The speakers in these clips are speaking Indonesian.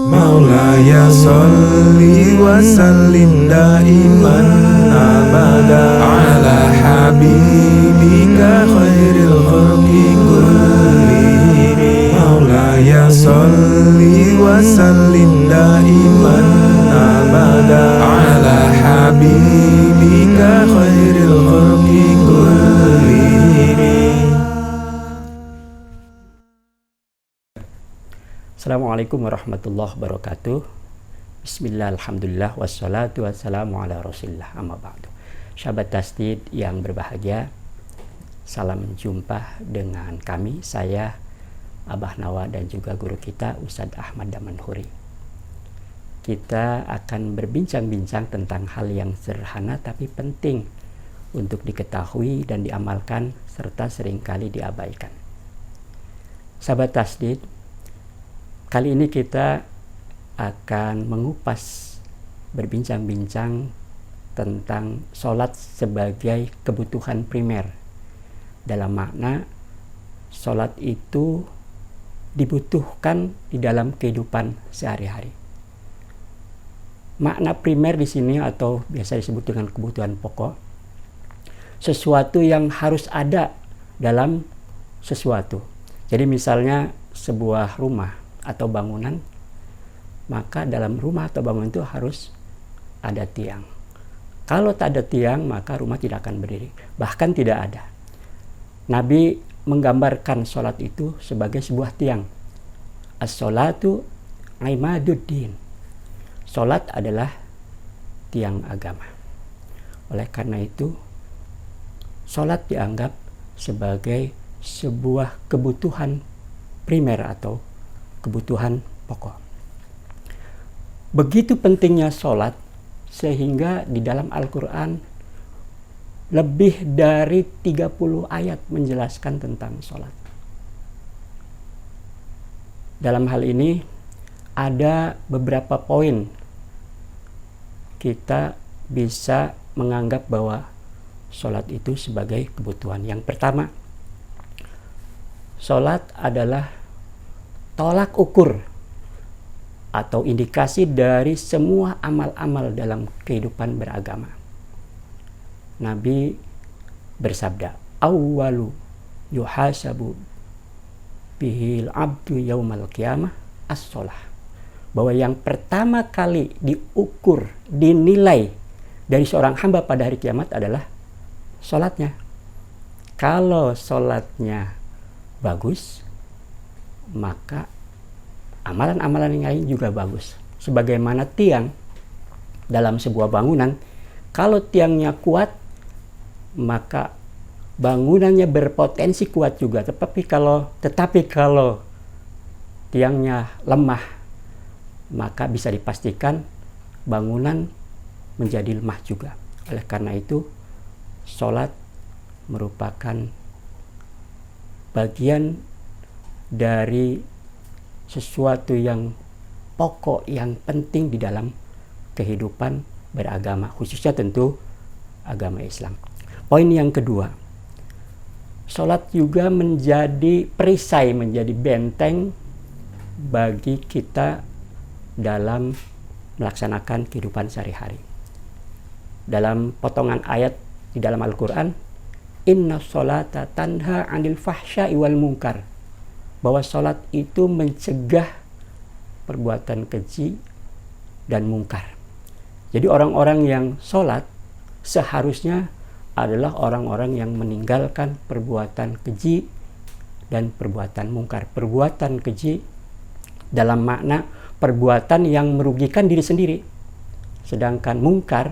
Maulaya sholli wa sallim daiman abada ala habibika khairil khalqi kullihim. Maulaya sholli wa sallim daiman abada ala habibika khairil khalqi kullihim. Assalamualaikum warahmatullahi wabarakatuh. Bismillah, alhamdulillah, wassalatu wassalamu ala rasulillah, amma ba'du. Sahabat Tasdid yang berbahagia, salam jumpa dengan kami, saya Abah Nawa dan juga guru kita Ustadz Ahmad Damanhuri. Kita akan berbincang-bincang tentang hal yang sederhana tapi penting untuk diketahui dan diamalkan serta seringkali diabaikan. Sahabat Tasdid, kali ini kita akan mengupas, berbincang-bincang tentang sholat sebagai kebutuhan primer. Dalam makna, sholat itu dibutuhkan di dalam kehidupan sehari-hari. Makna primer di sini atau biasa disebut dengan kebutuhan pokok, sesuatu yang harus ada dalam sesuatu. Jadi misalnya sebuah rumah atau bangunan, maka dalam rumah atau bangunan itu harus ada tiang. Kalau tak ada tiang, maka rumah tidak akan berdiri, bahkan tidak ada. Nabi menggambarkan sholat itu sebagai sebuah tiang. As-sholatu imaduddin. Sholat adalah tiang agama. Oleh karena itu, sholat dianggap sebagai sebuah kebutuhan primer atau kebutuhan pokok. Begitu pentingnya sholat sehingga di dalam Al-Quran lebih dari 30 ayat menjelaskan tentang sholat. Dalam hal ini ada beberapa poin kita bisa menganggap bahwa sholat itu sebagai kebutuhan. Yang pertama, sholat adalah tolak ukur atau indikasi dari semua amal-amal dalam kehidupan beragama. Nabi bersabda, awwalu yuhasabu bihil abdu yaumal qiyamah as-sholah. Bahwa yang pertama kali diukur, dinilai dari seorang hamba pada hari kiamat adalah sholatnya. Kalau sholatnya bagus, maka amalan-amalan yang lain juga bagus. Sebagaimana tiang dalam sebuah bangunan, kalau tiangnya kuat, maka bangunannya berpotensi kuat juga. Tetapi kalau tiangnya lemah, maka bisa dipastikan bangunan menjadi lemah juga. Oleh karena itu, sholat merupakan bagian dari sesuatu yang pokok, yang penting di dalam kehidupan beragama, khususnya tentu agama Islam. Poin yang kedua, sholat juga menjadi perisai, menjadi benteng bagi kita dalam melaksanakan kehidupan sehari-hari. Dalam potongan ayat di dalam Al-Quran, inna sholata tanha anil fahsya'i wal munkar, bahwa sholat itu mencegah perbuatan keji dan mungkar. Jadi orang-orang yang sholat seharusnya adalah orang-orang yang meninggalkan perbuatan keji dan perbuatan mungkar. Perbuatan keji dalam makna perbuatan yang merugikan diri sendiri. Sedangkan mungkar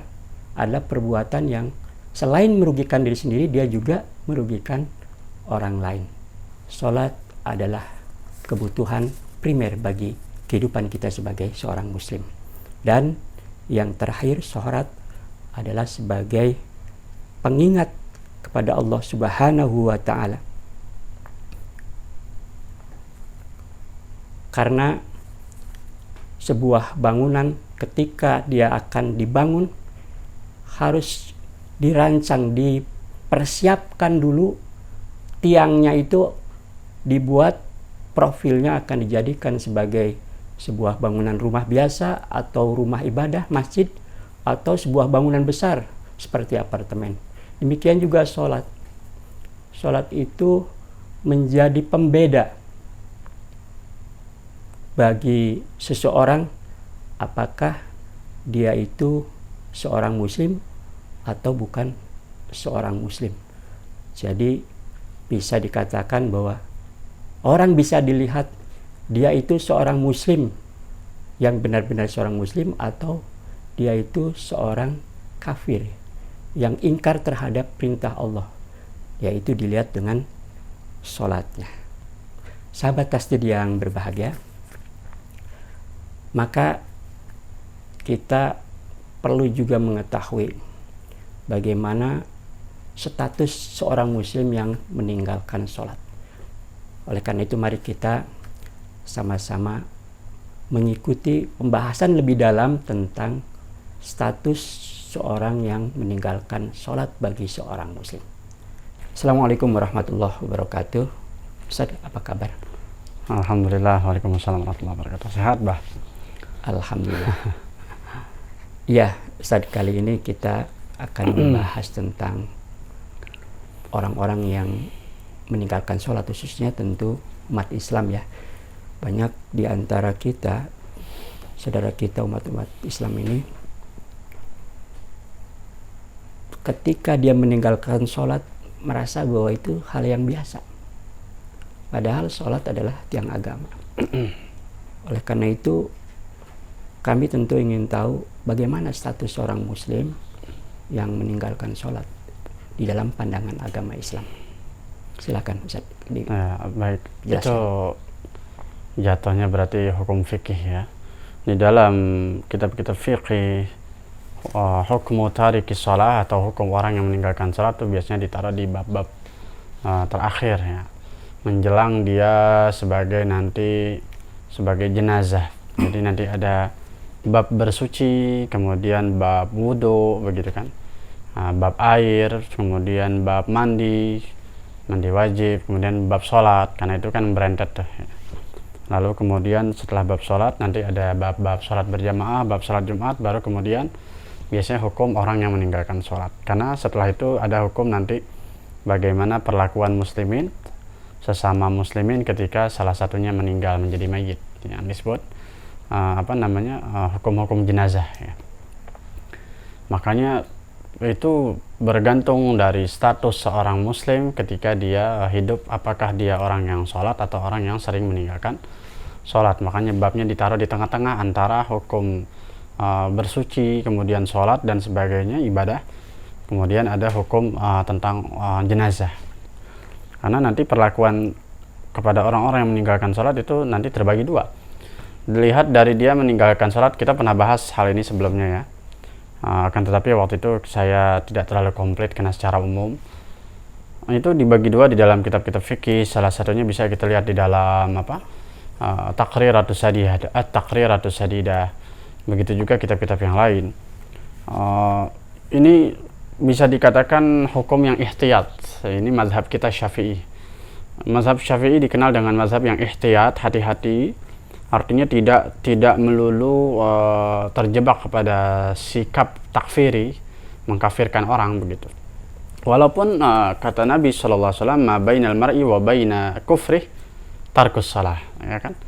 adalah perbuatan yang selain merugikan diri sendiri, dia juga merugikan orang lain. Sholat adalah kebutuhan primer bagi kehidupan kita sebagai seorang muslim. Dan yang terakhir, sholat adalah sebagai pengingat kepada Allah Subhanahu wa ta'ala. Karena sebuah bangunan ketika dia akan dibangun harus dirancang, dipersiapkan dulu, tiangnya itu dibuat profilnya akan dijadikan sebagai sebuah bangunan rumah biasa atau rumah ibadah, masjid, atau sebuah bangunan besar seperti apartemen. Demikian juga sholat. Sholat itu menjadi pembeda bagi seseorang apakah dia itu seorang muslim atau bukan seorang muslim. Jadi bisa dikatakan bahwa orang bisa dilihat dia itu seorang muslim yang benar-benar seorang muslim atau dia itu seorang kafir yang ingkar terhadap perintah Allah, yaitu dilihat dengan sholatnya. Sahabat tasdid yang berbahagia, maka kita perlu juga mengetahui bagaimana status seorang muslim yang meninggalkan sholat. Oleh karena itu mari kita sama-sama mengikuti pembahasan lebih dalam tentang status seorang yang meninggalkan sholat bagi seorang muslim. Assalamualaikum warahmatullahi wabarakatuh. Ustaz, apa kabar? Alhamdulillah, waalaikumsalam warahmatullahi wabarakatuh. Sehat, Bah? Alhamdulillah. Ya, Ustaz, kali ini kita akan membahas tentang orang-orang yang meninggalkan sholat, khususnya tentu umat Islam ya. Banyak di antara kita, saudara kita umat-umat Islam ini, ketika dia meninggalkan sholat merasa bahwa itu hal yang biasa. Padahal sholat adalah tiang agama. Oleh karena itu kami tentu ingin tahu bagaimana status seorang muslim yang meninggalkan sholat di dalam pandangan agama Islam. Silakan Ustaz. Baik, Jelaskan. itu jatuhnya berarti hukum fikih ya. Di dalam kitab-kitab fikih, hukum tariki sholat atau hukum orang yang meninggalkan sholat itu biasanya ditaruh di bab-bab terakhir ya, menjelang dia sebagai jenazah. Jadi nanti ada bab bersuci, kemudian bab wudhu, begitu kan, bab air, kemudian bab mandi wajib, kemudian bab sholat, karena itu kan berentet tuh ya. Lalu kemudian setelah bab sholat nanti ada bab sholat berjamaah, bab sholat Jumat, baru kemudian biasanya hukum orang yang meninggalkan sholat. Karena setelah itu ada hukum nanti bagaimana perlakuan muslimin sesama muslimin ketika salah satunya meninggal menjadi mayit, yang disebut hukum-hukum jenazah ya. Makanya itu bergantung dari status seorang muslim ketika dia hidup, apakah dia orang yang sholat atau orang yang sering meninggalkan sholat. Makanya babnya ditaruh di tengah-tengah antara hukum bersuci, kemudian sholat dan sebagainya, ibadah, kemudian ada hukum tentang jenazah. Karena nanti perlakuan kepada orang-orang yang meninggalkan sholat itu nanti terbagi dua. Dilihat dari dia meninggalkan sholat, kita pernah bahas hal ini sebelumnya ya. Akan tetapi waktu itu saya tidak terlalu komplit karena secara umum itu dibagi dua di dalam kitab-kitab fikih. Salah satunya bisa kita lihat di dalam Taqriratus Sadidah. Begitu juga kitab-kitab yang lain. Ini bisa dikatakan hukum yang ihtiyat. Ini mazhab kita Syafi'i. Mazhab Syafi'i dikenal dengan mazhab yang ihtiyat, hati-hati. Artinya tidak melulu terjebak kepada sikap takfiri, mengkafirkan orang begitu. Walaupun kata Nabi SAW, ma bainal mar'i wa baina kufrih tarkus salah, ya kan?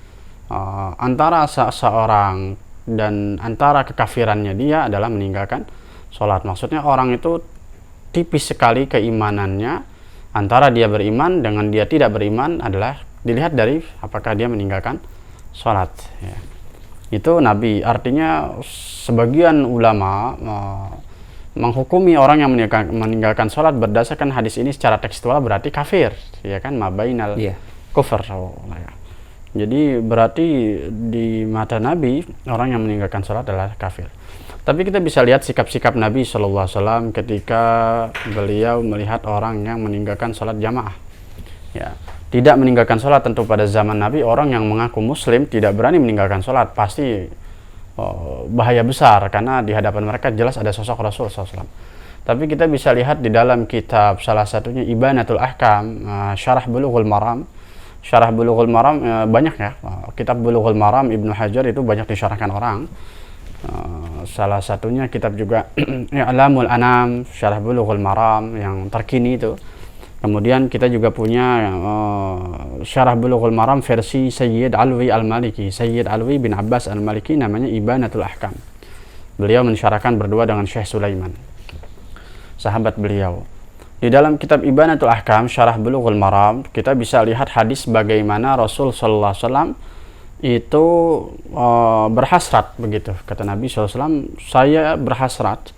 Antara seseorang dan antara kekafirannya dia adalah meninggalkan sholat. Maksudnya orang itu tipis sekali keimanannya. Antara dia beriman dengan dia tidak beriman adalah dilihat dari apakah dia meninggalkan sholat ya. Itu Nabi. Artinya sebagian ulama menghukumi orang yang meninggalkan sholat berdasarkan hadis ini secara tekstual berarti kafir ya kan, mabainal kufur. Jadi berarti di mata Nabi orang yang meninggalkan sholat adalah kafir. Tapi kita bisa lihat sikap-sikap Nabi SAW ketika beliau melihat orang yang meninggalkan sholat jamaah ya. Tidak meninggalkan sholat, tentu pada zaman Nabi orang yang mengaku muslim tidak berani meninggalkan sholat, pasti bahaya besar karena di hadapan mereka jelas ada sosok Rasul SAW. Tapi kita bisa lihat di dalam kitab salah satunya Ibanatul Ahkam, Syarah Bulughul Maram, Syarah Bulughul Maram banyak ya. Kitab Bulughul Maram Ibnu Hajar itu banyak disyarahkan orang. Salah satunya kitab juga I'lamul Anam, Syarah Bulughul Maram yang terkini itu. Kemudian kita juga punya Syarah Bulughul Maram versi Sayyid Alwi Al-Maliki. Sayyid Alwi bin Abbas Al-Maliki, namanya Ibanatul Ahkam. Beliau mensyarahkan berdua dengan Syekh Sulaiman, sahabat beliau. Di dalam kitab Ibanatul Ahkam, Syarah Bulughul Maram, kita bisa lihat hadis bagaimana Rasul sallallahu alaihi wasallam itu berhasrat begitu. Kata Nabi sallallahu alaihi wasallam, saya berhasrat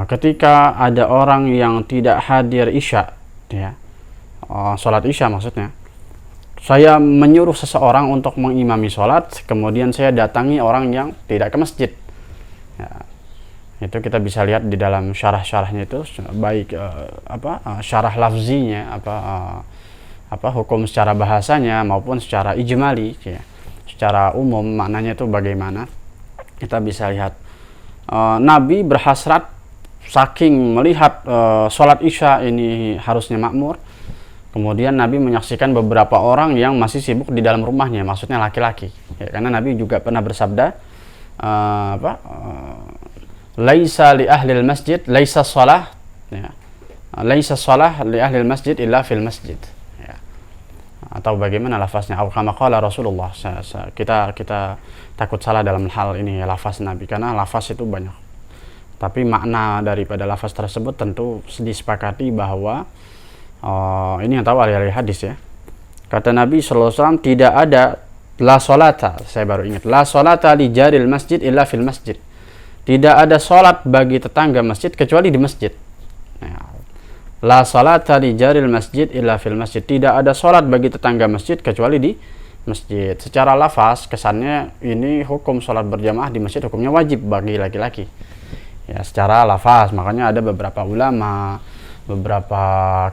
ketika ada orang yang tidak hadir Isya, ya, sholat Isya maksudnya. Saya menyuruh seseorang untuk mengimami sholat, kemudian saya datangi orang yang tidak ke masjid. Ya, itu kita bisa lihat di dalam syarah-syarahnya itu, baik syarah lafzinya, hukum secara bahasanya maupun secara ijmali, ya, secara umum maknanya itu bagaimana. Kita bisa lihat Nabi berhasrat saking melihat sholat Isya ini harusnya makmur. Kemudian Nabi menyaksikan beberapa orang yang masih sibuk di dalam rumahnya, maksudnya laki-laki, ya, karena Nabi juga pernah bersabda laisa li ahlil masjid laisa shalah, ya, laisa shalah li ahlil masjid illa fil masjid, ya. Atau bagaimana lafaznya, atau kama qala Rasulullah. Kita takut salah dalam hal ini ya, lafaz Nabi, karena lafaz itu banyak, tapi makna daripada lafaz tersebut tentu disepakati bahwa ini yang tahu ahli hadis ya. Kata Nabi sallallahu alaihi wasallam, tidak ada la sholata, saya baru ingat, la sholata li jaril masjid illa fil masjid. Tidak ada sholat bagi tetangga masjid kecuali di masjid. La sholata li jaril masjid illa fil masjid. Tidak ada sholat bagi tetangga masjid kecuali di masjid. Secara lafaz kesannya ini hukum sholat berjamaah di masjid hukumnya wajib bagi laki-laki. Ya, secara lafaz, makanya ada beberapa ulama, beberapa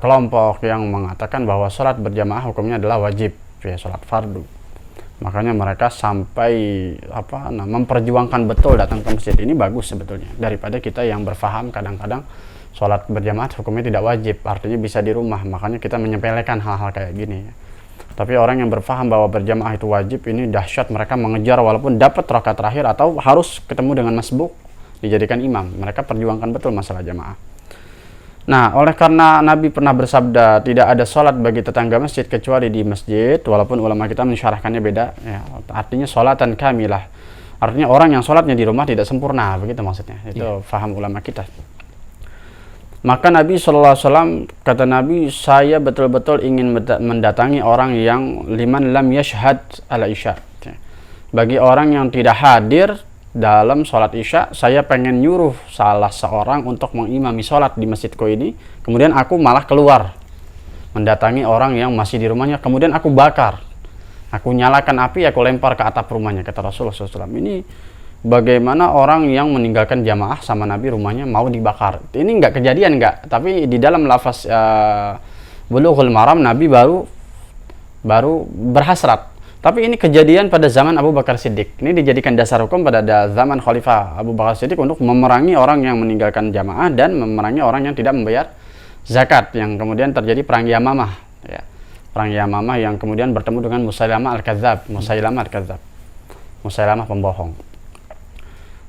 kelompok yang mengatakan bahwa sholat berjamaah hukumnya adalah wajib, ya, sholat fardu. Makanya mereka sampai memperjuangkan betul datang ke masjid. Ini bagus sebetulnya, daripada kita yang berfaham kadang-kadang sholat berjamaah hukumnya tidak wajib, artinya bisa di rumah. Makanya kita menyepelekan hal-hal kayak gini. Tapi orang yang berfaham bahwa berjamaah itu wajib, ini dahsyat, mereka mengejar walaupun dapat rakaat terakhir atau harus ketemu dengan masbuk dijadikan imam. Mereka perjuangkan betul masalah jamaah. Nah, oleh karena Nabi pernah bersabda tidak ada sholat bagi tetangga masjid kecuali di masjid, walaupun ulama kita mensyarahkannya beda, ya, artinya sholatan kamilah, artinya orang yang sholatnya di rumah tidak sempurna, begitu maksudnya. Itu faham ulama kita. Maka Nabi SAW, kata Nabi, saya betul-betul ingin mendatangi orang yang liman lam yashhad ala isya, bagi orang yang tidak hadir dalam sholat Isya, saya pengen nyuruh salah seorang untuk mengimami sholat di masjidku ini. Kemudian aku malah keluar mendatangi orang yang masih di rumahnya, kemudian aku bakar, aku nyalakan api, aku lempar ke atap rumahnya, kata Rasulullah SAW. Ini bagaimana orang yang meninggalkan jamaah sama Nabi, rumahnya mau dibakar. Ini nggak kejadian, nggak, tapi di dalam lafaz Bulughul Maram Nabi baru berhasrat. Tapi ini kejadian pada zaman Abu Bakar Siddiq. Ini dijadikan dasar hukum pada zaman Khalifah Abu Bakar Siddiq untuk memerangi orang yang meninggalkan jamaah dan memerangi orang yang tidak membayar zakat, yang kemudian terjadi perang Yamamah, ya. Perang Yamamah yang kemudian bertemu dengan Musailamah Al-Kadzab, Musailamah pembohong.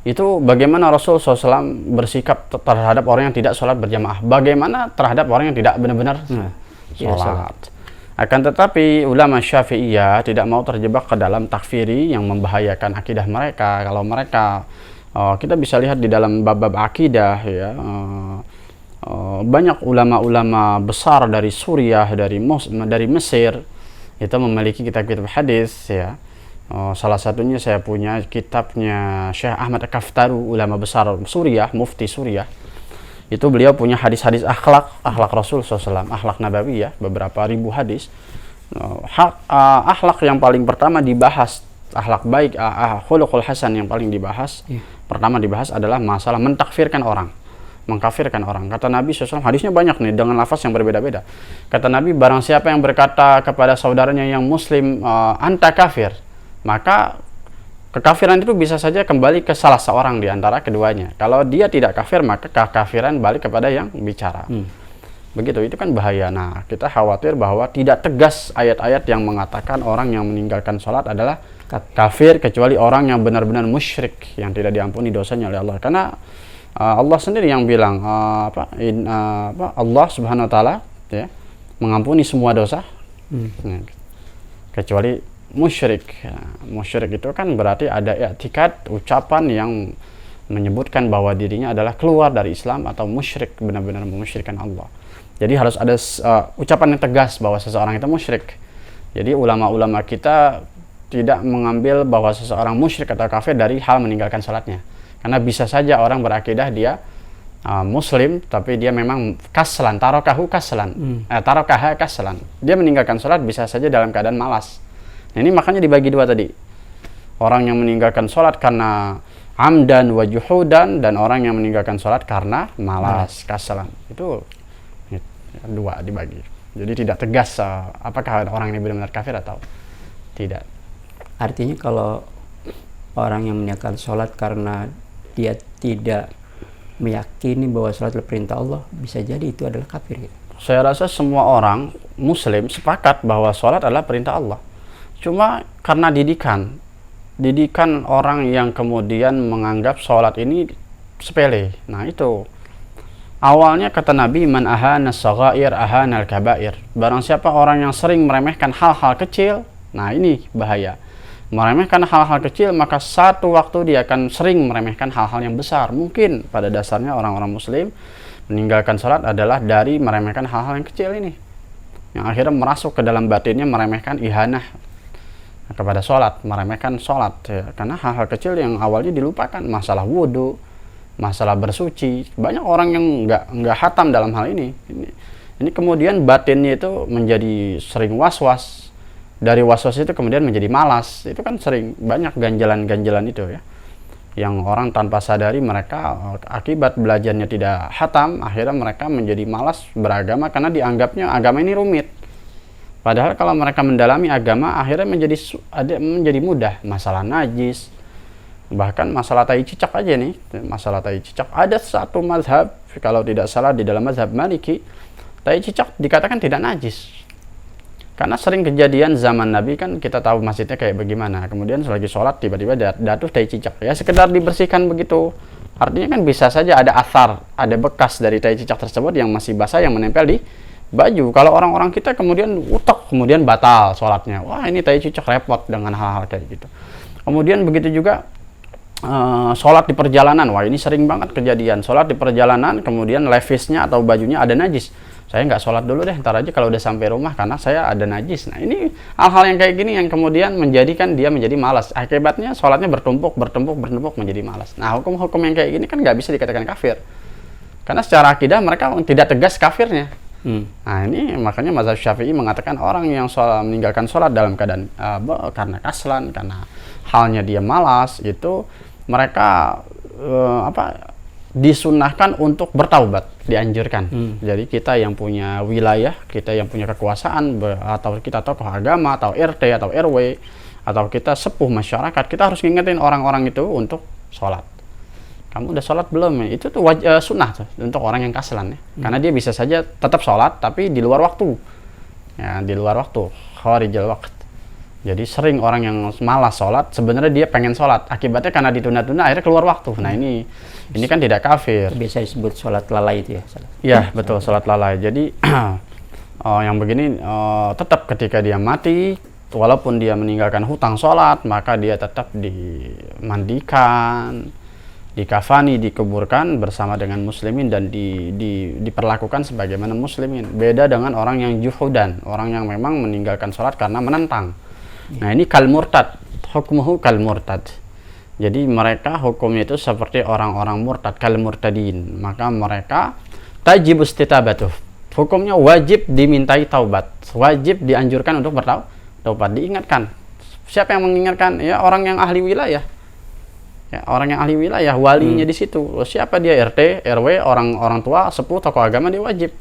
Itu bagaimana Rasul SAW bersikap terhadap orang yang tidak sholat berjamaah, bagaimana terhadap orang yang tidak benar-benar sholat. Akan tetapi ulama Syafi'iyah tidak mau terjebak ke dalam takfiri yang membahayakan akidah mereka. Kalau mereka, kita bisa lihat di dalam bab-bab akidah, ya, banyak ulama-ulama besar dari Suriah, dari Mesir, itu memiliki kitab-kitab hadis, ya. Salah satunya saya punya kitabnya Syekh Ahmad Kaftaru, ulama besar Suriah, mufti Suriah. Itu beliau punya hadis-hadis akhlak Rasul SAW, akhlak Nabawi, ya, beberapa ribu hadis. Akhlak yang paling pertama dibahas, akhlak baik, khuluqul hasan yang paling dibahas, pertama dibahas adalah masalah mentakfirkan orang, mengkafirkan orang. Kata Nabi SAW, hadisnya banyak nih dengan lafaz yang berbeda-beda. Kata Nabi, barang siapa yang berkata kepada saudaranya yang muslim, anta kafir, maka kekafiran itu bisa saja kembali ke salah seorang di antara keduanya. Kalau dia tidak kafir, maka kekafiran balik kepada yang bicara. begitu, itu kan bahaya. Nah, kita khawatir bahwa tidak tegas ayat-ayat yang mengatakan orang yang meninggalkan sholat adalah kafir, kecuali orang yang benar-benar musyrik yang tidak diampuni dosanya oleh Allah. Karena Allah sendiri yang bilang Allah Subhanahu wa taala ya mengampuni semua dosa kecuali musyrik. Musyrik itu kan berarti ada i'tikad, ucapan yang menyebutkan bahwa dirinya adalah keluar dari Islam atau musyrik, benar-benar memusyrikan Allah. Jadi harus ada ucapan yang tegas bahwa seseorang itu musyrik. Jadi ulama-ulama kita tidak mengambil bahwa seseorang musyrik atau kafir dari hal meninggalkan sholatnya. Karena bisa saja orang berakidah dia muslim tapi dia memang kaslan, tarokahu kaslan, tarokaha kaslan. Dia meninggalkan sholat bisa saja dalam keadaan malas. Nah, ini makanya dibagi dua tadi. Orang yang meninggalkan sholat karena amdan wa juhudan, dan orang yang meninggalkan sholat karena malas, kaslan. Itu dua dibagi. Jadi tidak tegas apakah orang ini benar-benar kafir atau tidak. Artinya kalau orang yang meninggalkan sholat karena dia tidak meyakini bahwa sholat adalah perintah Allah, bisa jadi itu adalah kafir. Saya rasa semua orang muslim sepakat bahwa sholat adalah perintah Allah. Cuma karena didikan orang yang kemudian menganggap sholat ini sepele. Nah, itu awalnya kata Nabi, man ahana as-saghair ahana al-kabair. Barang siapa orang yang sering meremehkan hal-hal kecil, nah ini bahaya. Meremehkan hal-hal kecil, maka satu waktu dia akan sering meremehkan hal-hal yang besar. Mungkin pada dasarnya orang-orang muslim meninggalkan sholat adalah dari meremehkan hal-hal yang kecil ini, yang akhirnya merasuk ke dalam batinnya meremehkan ihanah kepada sholat, meremehkan sholat ya. Karena hal-hal kecil yang awalnya dilupakan, masalah wudhu, masalah bersuci, banyak orang yang nggak hatam dalam hal ini. Ini kemudian batinnya itu menjadi sering was-was. Dari was-was itu kemudian menjadi malas. Itu kan sering banyak ganjalan-ganjalan itu ya. Yang orang tanpa sadari mereka akibat belajarnya tidak hatam, akhirnya mereka menjadi malas beragama karena dianggapnya agama ini rumit. Padahal kalau mereka mendalami agama akhirnya menjadi mudah. Masalah najis, bahkan masalah tai cicak aja nih, masalah tai cicak. Ada satu mazhab, kalau tidak salah di dalam mazhab Maliki, tai cicak dikatakan tidak najis. Karena sering kejadian zaman Nabi kan kita tahu masjidnya kayak bagaimana. Kemudian selagi sholat tiba-tiba jatuh tai cicak. Ya sekedar dibersihkan begitu. Artinya kan bisa saja ada athar, ada bekas dari tai cicak tersebut yang masih basah yang menempel di baju. Kalau orang-orang kita kemudian utek, kemudian batal sholatnya. Wah, ini tai cicak, repot dengan hal-hal kayak gitu. Kemudian begitu juga sholat di perjalanan. Wah, ini sering banget kejadian. Sholat di perjalanan, kemudian levisnya atau bajunya ada najis. Saya nggak sholat dulu deh, ntar aja kalau udah sampai rumah karena saya ada najis. Nah, ini hal-hal yang kayak gini yang kemudian menjadikan dia menjadi malas. Akibatnya sholatnya bertumpuk menjadi malas. Nah, hukum-hukum yang kayak gini kan nggak bisa dikatakan kafir. Karena secara akidah mereka tidak tegas kafirnya. Nah, ini makanya mazhab Syafi'i mengatakan orang yang meninggalkan sholat dalam keadaan karena kaslan, karena halnya dia malas, itu mereka disunahkan untuk bertaubat, dianjurkan. Jadi kita yang punya wilayah, kita yang punya kekuasaan, atau kita tokoh agama, atau RT, atau RW, atau kita sepuh masyarakat, kita harus ngingetin orang-orang itu untuk sholat. Kamu udah sholat belum? Itu tuh sunnah tuh, untuk orang yang kaslan ya. Karena dia bisa saja tetap sholat, tapi di luar waktu. Ya, di luar waktu, khawarijal waqt. Jadi sering orang yang malas sholat, sebenarnya dia pengen sholat. Akibatnya karena ditunda-tunda, akhirnya keluar waktu. Nah, ini kan tidak kafir. Biasa disebut sholat lalai itu ya? Iya, betul, sholat lalai. Jadi yang begini tetap ketika dia mati, walaupun dia meninggalkan hutang sholat, maka dia tetap dimandikan, dikafani, dikuburkan bersama dengan muslimin dan diperlakukan sebagaimana muslimin. Beda dengan orang yang juhudan, orang yang memang meninggalkan sholat karena menentang. Nah, ini kal murtad, hukmuhu kal murtad. Jadi mereka hukumnya itu seperti orang-orang murtad, kal murtadin. Maka mereka tajib istitabatuh. Hukumnya wajib dimintai taubat, wajib dianjurkan untuk bertaubat, diingatkan. Siapa yang mengingatkan? Ya orang yang ahli wilayah. Ya, orang yang ahli wilayah, walinya di situ. Siapa dia? RT, RW, orang tua, sepuh, tokoh agama, dia wajib.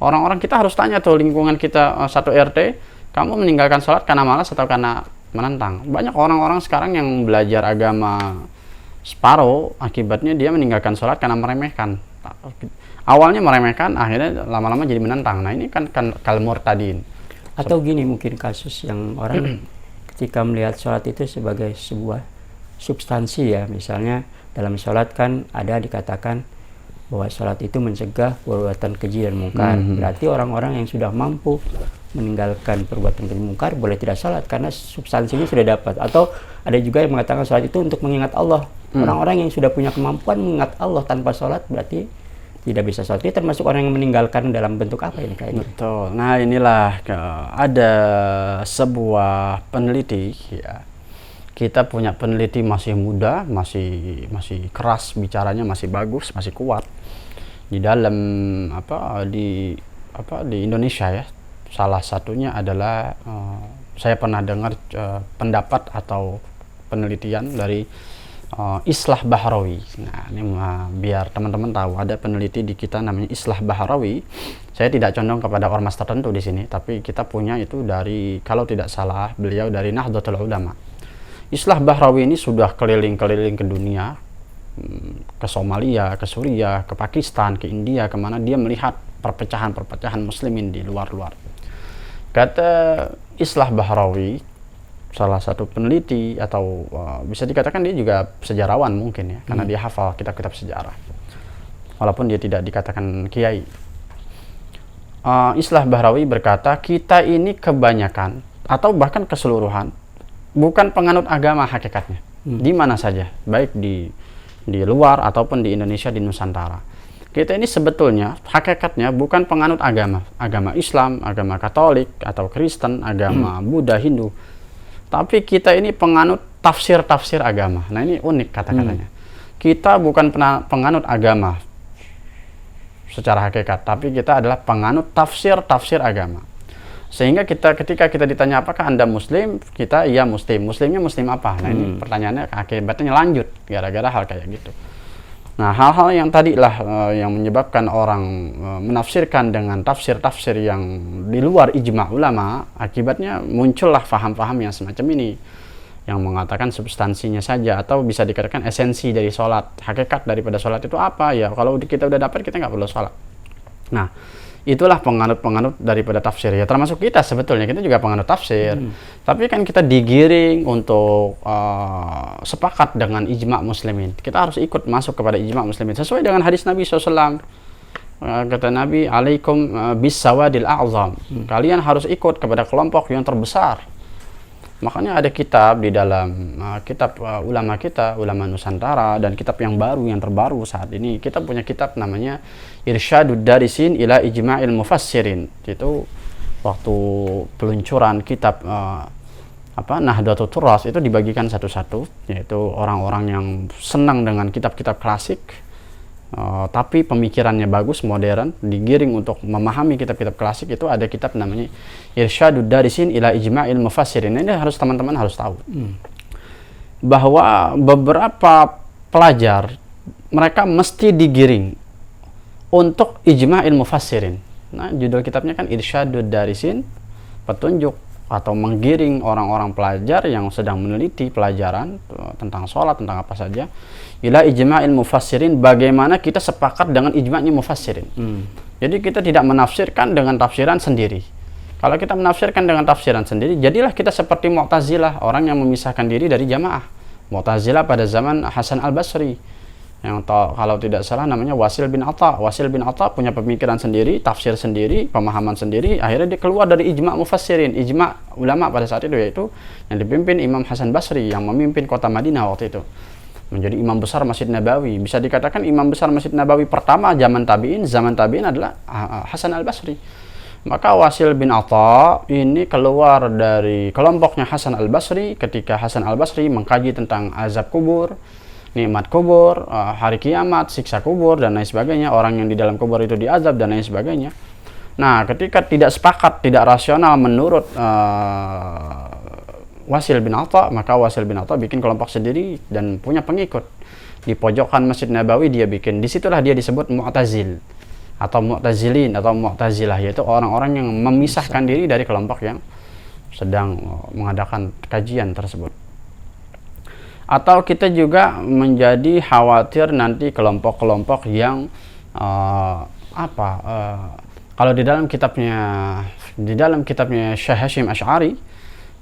Orang-orang kita harus tanya tuh, lingkungan kita satu RT, kamu meninggalkan sholat karena malas atau karena menentang? Banyak orang-orang sekarang yang belajar agama separuh, akibatnya dia meninggalkan sholat karena meremehkan. awalnya meremehkan, akhirnya lama-lama jadi menentang. Nah ini kan kal murtadin. Atau gini, mungkin kasus yang orang ketika melihat sholat itu sebagai sebuah substansi ya, misalnya dalam sholat kan ada dikatakan bahwa sholat itu mencegah perbuatan keji dan mungkar. Berarti orang-orang yang sudah mampu meninggalkan perbuatan keji mungkar boleh tidak sholat karena substansinya sudah dapat. Atau ada juga yang mengatakan sholat itu untuk mengingat Allah. Orang-orang yang sudah punya kemampuan mengingat Allah tanpa sholat berarti tidak bisa sholat. Itu termasuk orang yang meninggalkan dalam bentuk apa ini kayaknya? Betul. Nah inilah ada sebuah peneliti ya. Kita punya peneliti masih muda, masih keras bicaranya, masih bagus, masih kuat di dalam di Indonesia ya. Salah satunya adalah saya pernah dengar pendapat atau penelitian dari Islah Bahrawi. Nah, ini biar teman-teman tahu, ada peneliti di kita namanya Islah Bahrawi. Saya tidak condong kepada ormas tertentu di sini, tapi kita punya itu dari, kalau tidak salah, beliau dari Nahdlatul Ulama. Islah Bahrawi ini sudah keliling-keliling ke dunia, ke Somalia, ke Suriah, ke Pakistan, ke India, kemana dia melihat perpecahan-perpecahan muslimin di luar-luar. Kata Islah Bahrawi, salah satu peneliti atau bisa dikatakan dia juga sejarawan mungkin ya, karena dia hafal kitab-kitab sejarah, walaupun dia tidak dikatakan kiai. Islah Bahrawi berkata, kita ini kebanyakan atau bahkan keseluruhan bukan penganut agama hakikatnya, di mana saja, baik di luar ataupun di Indonesia, di Nusantara. Kita ini sebetulnya hakikatnya bukan penganut agama Islam, agama Katolik atau Kristen, agama Buddha, Hindu, tapi kita ini penganut tafsir-tafsir agama. Nah ini unik kata-katanya. Kita bukan penganut agama secara hakikat, tapi kita adalah penganut tafsir-tafsir agama. Sehingga ketika kita ditanya apakah Anda muslim, kita iya muslim. Muslimnya muslim apa? Nah ini pertanyaannya akibatnya lanjut gara-gara hal kayak gitu. Nah hal-hal yang tadilah yang menyebabkan orang menafsirkan dengan tafsir-tafsir yang di luar ijma ulama, akibatnya muncullah faham-faham yang semacam ini, yang mengatakan substansinya saja, atau bisa dikatakan esensi dari sholat. Hakikat daripada sholat itu apa? Ya kalau kita udah dapat, kita nggak perlu sholat. Nah itulah penganut-penganut daripada tafsir ya, termasuk kita sebetulnya, kita juga penganut tafsir. Tapi kan kita digiring untuk sepakat dengan ijma muslimin. Kita harus ikut masuk kepada ijma muslimin sesuai dengan hadis Nabi SAW. Kata Nabi, alaikum bis sawadil a'zam, kalian harus ikut kepada kelompok yang terbesar. Makanya ada kitab di dalam kitab ulama kita, ulama Nusantara, dan kitab yang baru, yang terbaru saat ini, kita punya kitab namanya Irsyadud Darisin ila Ijma'il Mufassirin. Itu waktu peluncuran kitab Nahdlatul Turas itu dibagikan satu-satu, yaitu orang-orang yang senang dengan kitab-kitab klasik, tapi pemikirannya bagus, modern, digiring untuk memahami kitab-kitab klasik. Itu ada kitab namanya Irsyadud Darisin ila Ijma'il Mufassirin. Ini teman-teman harus tahu bahwa beberapa pelajar mereka mesti digiring untuk Ijma'il Mufassirin. Nah judul kitabnya kan Irsyadud Darisin, petunjuk atau menggiring orang-orang pelajar yang sedang meneliti pelajaran tentang sholat, tentang apa saja, ila ijma'il mufassirin, bagaimana kita sepakat dengan ijma'nya mufassirin. Jadi kita tidak menafsirkan dengan tafsiran sendiri. Kalau kita menafsirkan dengan tafsiran sendiri, jadilah kita seperti Mu'tazilah, orang yang memisahkan diri dari jamaah. Mu'tazilah pada zaman Hasan al-Basri, yang kalau tidak salah namanya Wasil bin Atta. Wasil bin Atta punya pemikiran sendiri, tafsir sendiri, pemahaman sendiri. Akhirnya dia keluar dari ijma' mufassirin, ijma' ulama pada saat itu, yaitu yang dipimpin Imam Hasan Basri yang memimpin kota Madinah waktu itu, menjadi imam besar Masjid Nabawi. Bisa dikatakan imam besar Masjid Nabawi pertama zaman tabi'in adalah Hasan al-Basri. Maka Wasil bin Atta ini keluar dari kelompoknya Hasan al-Basri ketika Hasan al-Basri mengkaji tentang azab kubur, nikmat kubur, hari kiamat, siksa kubur, dan lain sebagainya, orang yang di dalam kubur itu diazab, dan lain sebagainya. Nah, ketika tidak sepakat, tidak rasional menurut Wasil bin Atta, maka Wasil bin Atta bikin kelompok sendiri dan punya pengikut. Di pojokan Masjid Nabawi dia bikin, disitulah dia disebut Mu'tazil, atau Mu'tazilin, atau Mu'tazilah, yaitu orang-orang yang memisahkan diri dari kelompok yang sedang mengadakan kajian tersebut. Atau kita juga menjadi khawatir nanti kelompok-kelompok yang kalau di dalam kitabnya Syekh Hasyim Asy'ari,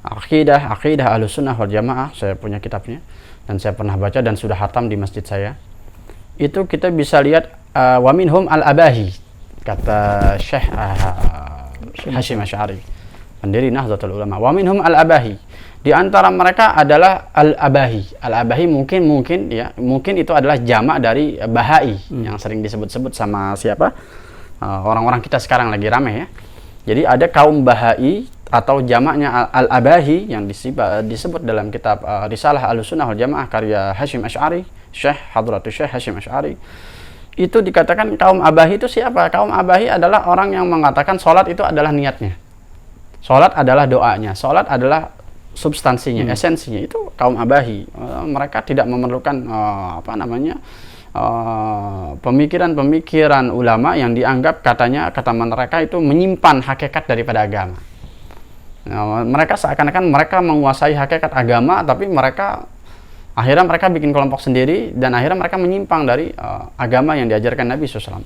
Aqidah Ahlussunnah wal Jamaah, saya punya kitabnya dan saya pernah baca dan sudah khatam di masjid saya. Itu kita bisa lihat wa minhum al-abahi, kata Syekh Hasyim Asy'ari, pendiri Nahdlatul Ulama. Wa minhum al-abahi, di antara mereka adalah al-abahi. Al-abahi mungkin itu adalah jamak dari bahai yang sering disebut-sebut sama siapa? Orang-orang kita sekarang lagi rame ya. Jadi ada kaum bahai atau jamaknya al-abahi yang disebut dalam kitab Risalah Ahlussunnah wal Jamaah karya Hasyim Asy'ari, Syekh Hasyim Asy'ari. Itu dikatakan kaum abahi itu siapa? Kaum abahi adalah orang yang mengatakan sholat itu adalah niatnya. Sholat adalah doanya. Sholat adalah substansinya, esensinya. Itu kaum abahi. Mereka tidak memerlukan pemikiran-pemikiran ulama yang dianggap kata mereka itu menyimpan hakikat daripada agama. Mereka seakan-akan mereka menguasai hakikat agama, tapi akhirnya mereka bikin kelompok sendiri dan akhirnya mereka menyimpang dari agama yang diajarkan Nabi SAW.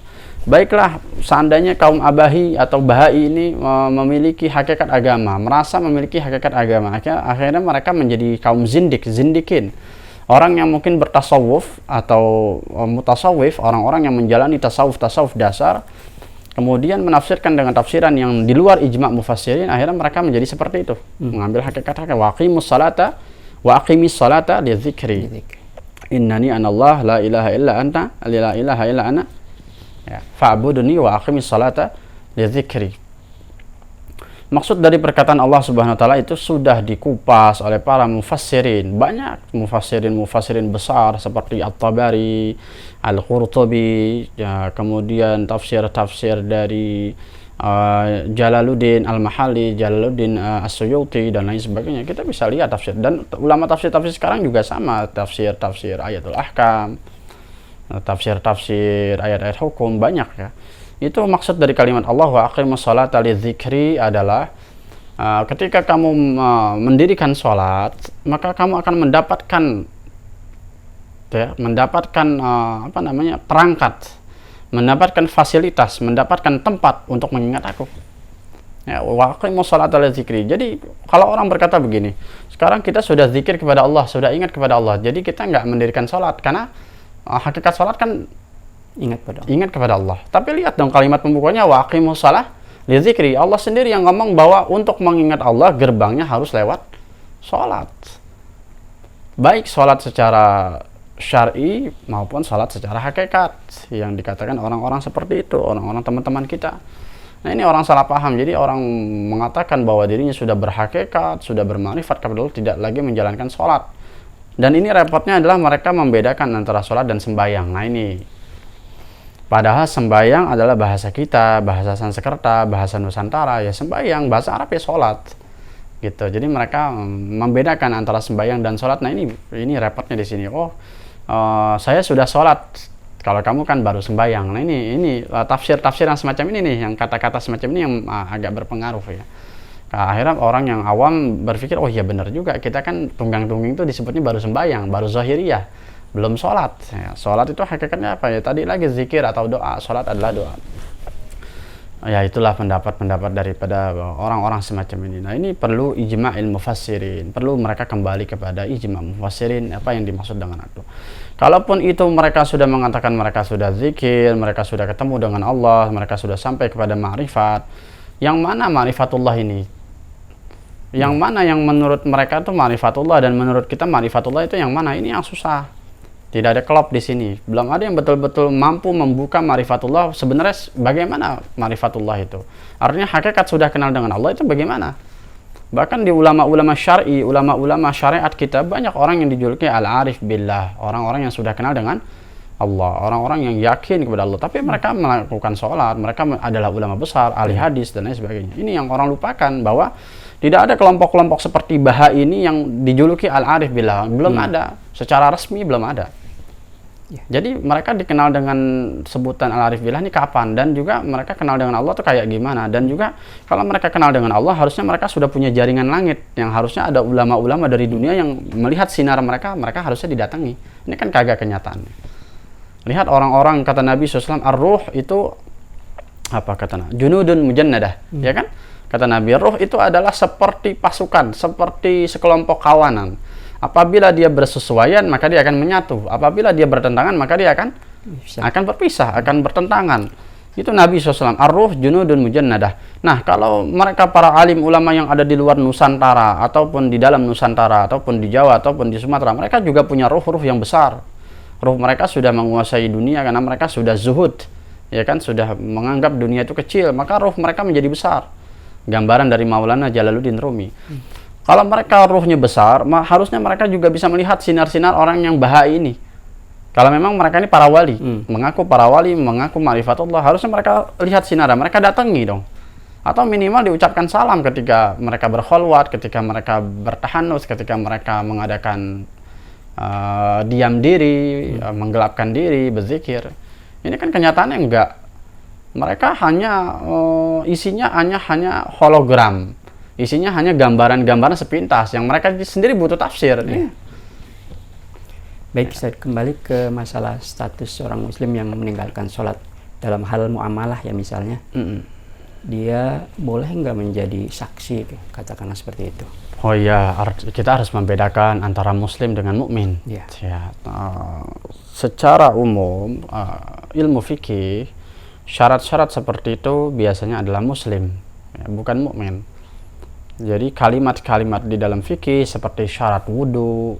Baiklah, seandainya kaum abahi atau bahai ini memiliki hakikat agama, merasa memiliki hakikat agama, akhirnya mereka menjadi kaum zindikin. Orang yang mungkin bertasawuf atau mutasawif, orang-orang yang menjalani tasawuf dasar, kemudian menafsirkan dengan tafsiran yang di luar ijma' mufassirin, akhirnya mereka menjadi seperti itu, mengambil hakikat wa aqimis salata li dzikri. Innani anallah la ilaha illa ana fa'buduni wa aqimis salata li dzikri. Maksud dari perkataan Allah Subhanahu wa taala itu sudah dikupas oleh para mufassirin. Banyak mufassirin besar seperti At-Tabari, Al-Qurtubi, kemudian tafsir dari Jalaluddin Al-Mahalli, Jalaluddin As-Suyuti dan lain sebagainya. Kita bisa lihat tafsir, dan ulama tafsir sekarang juga sama, tafsir Ayatul Ahkam, tafsir ayat-ayat hukum, banyak ya. Itu maksud dari kalimat Allah wa aqimus sholata lidzikri adalah ketika kamu mendirikan sholat, maka kamu akan mendapatkan perangkat, mendapatkan fasilitas, mendapatkan tempat untuk mengingat aku. Ya, wa aqimus sholata lidzikri. Jadi kalau orang berkata begini, sekarang kita sudah zikir kepada Allah, sudah ingat kepada Allah, jadi kita nggak mendirikan sholat karena hakikat sholat kan ingat kepada Allah. Tapi lihat dong kalimat pembukanya wa aqimus shalah li dzikri. Allah sendiri yang ngomong bahwa untuk mengingat Allah gerbangnya harus lewat sholat. Baik sholat secara syar'i maupun sholat secara hakikat, yang dikatakan orang-orang seperti itu, orang-orang teman-teman kita. Nah, ini orang salah paham. Jadi orang mengatakan bahwa dirinya sudah berhakikat, sudah bermakrifat kepada Allah, tidak lagi menjalankan sholat. Dan ini repotnya adalah mereka membedakan antara sholat dan sembahyang. Nah ini, padahal sembahyang adalah bahasa kita, bahasa Sanskerta, bahasa Nusantara, ya sembahyang, bahasa Arab ya sholat, gitu. Jadi mereka membedakan antara sembahyang dan sholat. Nah ini repotnya di sini. Saya sudah sholat, kalau kamu kan baru sembahyang. Nah ini tafsir yang semacam ini nih, yang kata-kata semacam ini yang agak berpengaruh ya. Nah, akhirnya orang yang awam berpikir, oh iya benar juga, kita kan tunggang-tungging itu disebutnya baru sembahyang, baru zahiriyah, belum sholat. Ya, sholat itu hakikatnya apa ya? Tadi lagi zikir atau doa. Sholat adalah doa. Ya itulah pendapat-pendapat daripada orang-orang semacam ini. Nah ini perlu ijma'il mufassirin, perlu mereka kembali kepada ijma' mufassirin, apa yang dimaksud dengan itu. Kalaupun itu mereka sudah mengatakan mereka sudah zikir, mereka sudah ketemu dengan Allah, mereka sudah sampai kepada ma'rifat, yang mana ma'rifatullah ini? Yang mana yang menurut mereka itu ma'rifatullah dan menurut kita ma'rifatullah itu yang mana? Ini yang susah. Tidak ada klop di sini. Belum ada yang betul-betul mampu membuka ma'rifatullah. Sebenarnya bagaimana ma'rifatullah itu? Artinya hakikat sudah kenal dengan Allah itu bagaimana? Bahkan di ulama-ulama syar'i, ulama-ulama syariat kita, banyak orang yang dijuluki al-arif billah, orang-orang yang sudah kenal dengan Allah, orang-orang yang yakin kepada Allah, tapi mereka melakukan sholat, mereka adalah ulama besar, ahli hadis dan lain sebagainya. Ini yang orang lupakan, bahwa tidak ada kelompok-kelompok seperti Bahai ini yang dijuluki al-arif billah, belum ada, secara resmi belum ada. Jadi mereka dikenal dengan sebutan al-arif billah ini kapan, dan juga mereka kenal dengan Allah itu kayak gimana, dan juga kalau mereka kenal dengan Allah harusnya mereka sudah punya jaringan langit, yang harusnya ada ulama-ulama dari dunia yang melihat sinar mereka harusnya didatangi. Ini kan kagak kenyataannya. Lihat orang-orang, kata Nabi SAW, ar-ruh itu apa kata? Junudun mujannadah, ya kan? Kata Nabi, ruh itu adalah seperti pasukan, seperti sekelompok kawanan. Apabila dia bersesuaian, maka dia akan menyatu. Apabila dia bertentangan, maka dia akan berpisah, akan bertentangan. Itu Nabi SAW, ar-ruh junudun mujannadah. Nah, kalau mereka para alim ulama yang ada di luar Nusantara, ataupun di dalam Nusantara, ataupun di Jawa, ataupun di Sumatera, mereka juga punya ruh-ruh yang besar. Ruh mereka sudah menguasai dunia karena mereka sudah zuhud, ya kan, sudah menganggap dunia itu kecil, maka ruh mereka menjadi besar. Gambaran dari Maulana Jalaluddin Rumi. Kalau mereka ruhnya besar, harusnya mereka juga bisa melihat sinar-sinar orang yang bahai ini. Kalau memang mereka ini para wali, mengaku para wali, mengaku ma'rifatullah, harusnya mereka lihat sinar, mereka datangi dong. Atau minimal diucapkan salam ketika mereka berkholwat, ketika mereka bertahanus, ketika mereka mengadakan diam diri, menggelapkan diri, berzikir. Ini kan kenyataannya enggak. Mereka hanya isinya hanya hologram, isinya hanya gambaran-gambaran sepintas yang mereka sendiri butuh tafsir. Baik, saya kembali ke masalah status seorang muslim yang meninggalkan sholat dalam hal muamalah ya misalnya. Dia boleh nggak menjadi saksi, katakanlah seperti itu? Oh iya, kita harus membedakan antara muslim dengan mukmin. Ya. Secara umum ilmu fikih, syarat-syarat seperti itu biasanya adalah muslim, ya, bukan mukmin. Jadi kalimat-kalimat di dalam fikih seperti syarat wudhu,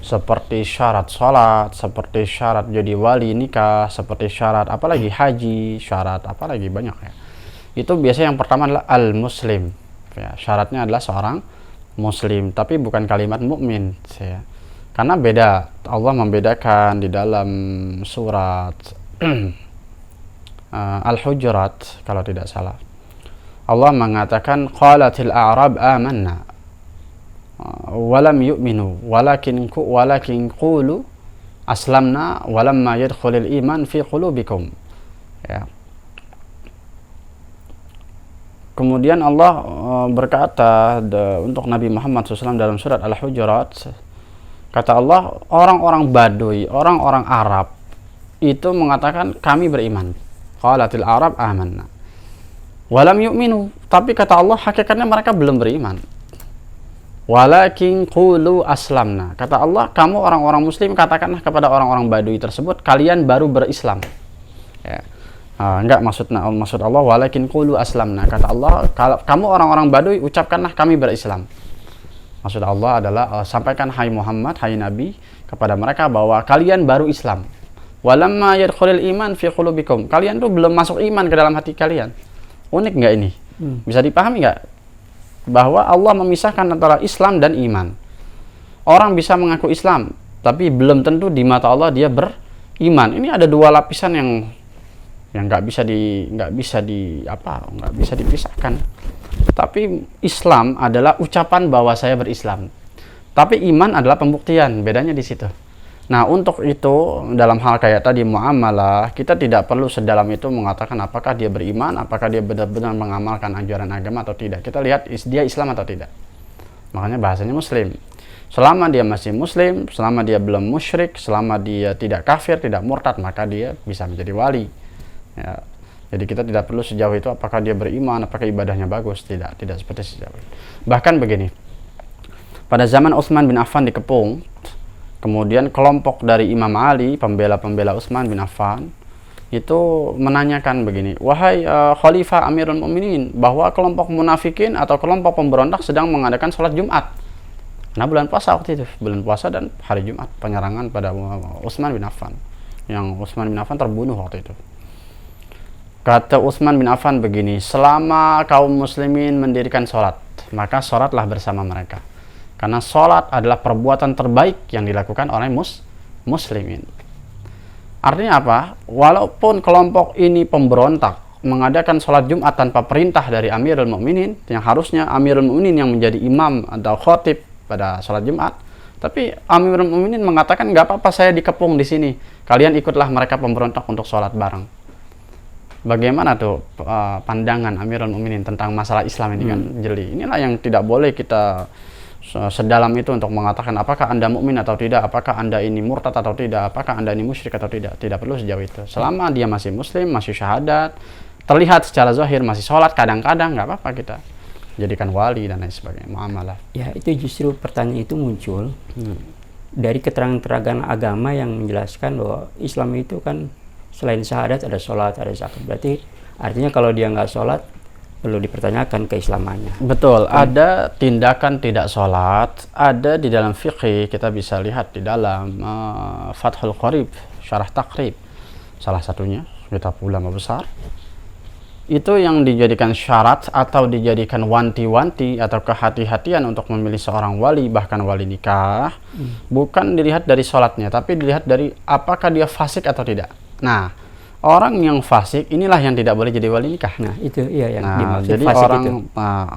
seperti syarat sholat, seperti syarat jadi wali nikah, seperti syarat apalagi haji, syarat apalagi banyak ya. Itu biasanya yang pertama adalah al-muslim. Ya, syaratnya adalah seorang muslim, tapi bukan kalimat mukmin. Ya. Karena beda, Allah membedakan di dalam surat Al-Hujurat kalau tidak salah. Allah mengatakan qalatil a'rab amanna walam yu'minu walakin qulu aslamna walamma yadkhulul iman fi qulubikum. Ya. Kemudian Allah berkata untuk Nabi Muhammad SAW dalam surat Al-Hujurat, kata Allah, orang-orang Baduy, orang-orang Arab itu mengatakan kami beriman. Qalatil Arab amanna walam yu'minu, tapi kata Allah hakikatnya mereka belum beriman. Walakin qulu aslamna, kata Allah, kamu orang-orang muslim katakanlah kepada orang-orang Baduy tersebut, kalian baru berislam. Ya. Enggak, maksud Allah walakin qulu aslamna, kata Allah, kalau kamu orang-orang Baduy ucapkanlah kami berislam. Maksud Allah adalah sampaikan hai Muhammad, hai Nabi, kepada mereka bahwa kalian baru Islam. Walamma yadkhulul iman fi qulubikum, kalian tuh belum masuk iman ke dalam hati kalian. Unik nggak ini? Bisa dipahami nggak? Bahwa Allah memisahkan antara Islam dan iman. Orang bisa mengaku Islam, tapi belum tentu di mata Allah dia beriman. Ini ada dua lapisan yang nggak bisa dipisahkan. Tapi Islam adalah ucapan bahwa saya berislam. Tapi iman adalah pembuktian, bedanya di situ. Nah, untuk itu dalam hal kayak tadi muamalah, kita tidak perlu sedalam itu mengatakan apakah dia beriman, apakah dia benar-benar mengamalkan ajaran agama atau tidak. Kita lihat dia Islam atau tidak. Makanya bahasanya muslim. Selama dia masih muslim, selama dia belum musyrik, selama dia tidak kafir, tidak murtad, maka dia bisa menjadi wali. Ya. Jadi kita tidak perlu sejauh itu apakah dia beriman, apakah ibadahnya bagus, tidak seperti sejauh itu. Bahkan begini, pada zaman Utsman bin Affan dikepung, kemudian kelompok dari Imam Ali, pembela-pembela Utsman bin Affan, itu menanyakan begini, wahai Khalifah Amirul Mukminin, bahwa kelompok munafikin atau kelompok pemberontak sedang mengadakan sholat Jumat. Nah, bulan puasa waktu itu, bulan puasa dan hari Jumat, penyerangan pada Utsman bin Affan, yang Utsman bin Affan terbunuh waktu itu. Kata Utsman bin Affan begini, selama kaum muslimin mendirikan sholat, maka sholatlah bersama mereka. Karena sholat adalah perbuatan terbaik yang dilakukan oleh muslimin. Artinya apa? Walaupun kelompok ini pemberontak mengadakan sholat Jumat tanpa perintah dari Amirul Mukminin, yang harusnya Amirul Mukminin yang menjadi imam atau khotib pada sholat Jumat, tapi Amirul Mukminin mengatakan nggak apa-apa saya dikepung di sini, kalian ikutlah mereka pemberontak untuk sholat bareng. Bagaimana tuh pandangan Amirul Mukminin tentang masalah Islam ini kan jeli. Inilah yang tidak boleh kita sedalam itu untuk mengatakan apakah Anda mukmin atau tidak, apakah Anda ini murtad atau tidak, apakah Anda ini musyrik atau tidak. Tidak perlu sejauh itu. Selama dia masih muslim, masih syahadat, terlihat secara zahir masih sholat, kadang-kadang nggak apa-apa kita jadikan wali dan lain sebagainya, muamalah. Ya, itu justru pertanyaan itu muncul dari keterangan-keterangan agama yang menjelaskan bahwa Islam itu kan selain syahadat ada sholat, ada zakat. Berarti artinya kalau dia nggak sholat, perlu dipertanyakan keislamannya. Betul, ada tindakan tidak sholat, ada di dalam fikih, kita bisa lihat di dalam Fathul Qorib, Syarah Taqrib, salah satunya, kitab ulama besar, itu yang dijadikan syarat atau dijadikan wanti-wanti atau kehati-hatian untuk memilih seorang wali, bahkan wali nikah, bukan dilihat dari sholatnya, tapi dilihat dari apakah dia fasik atau tidak. Nah, orang yang fasik inilah yang tidak boleh jadi wali nikah. Nah, itu iya yang dimaksud jadi fasik orang itu.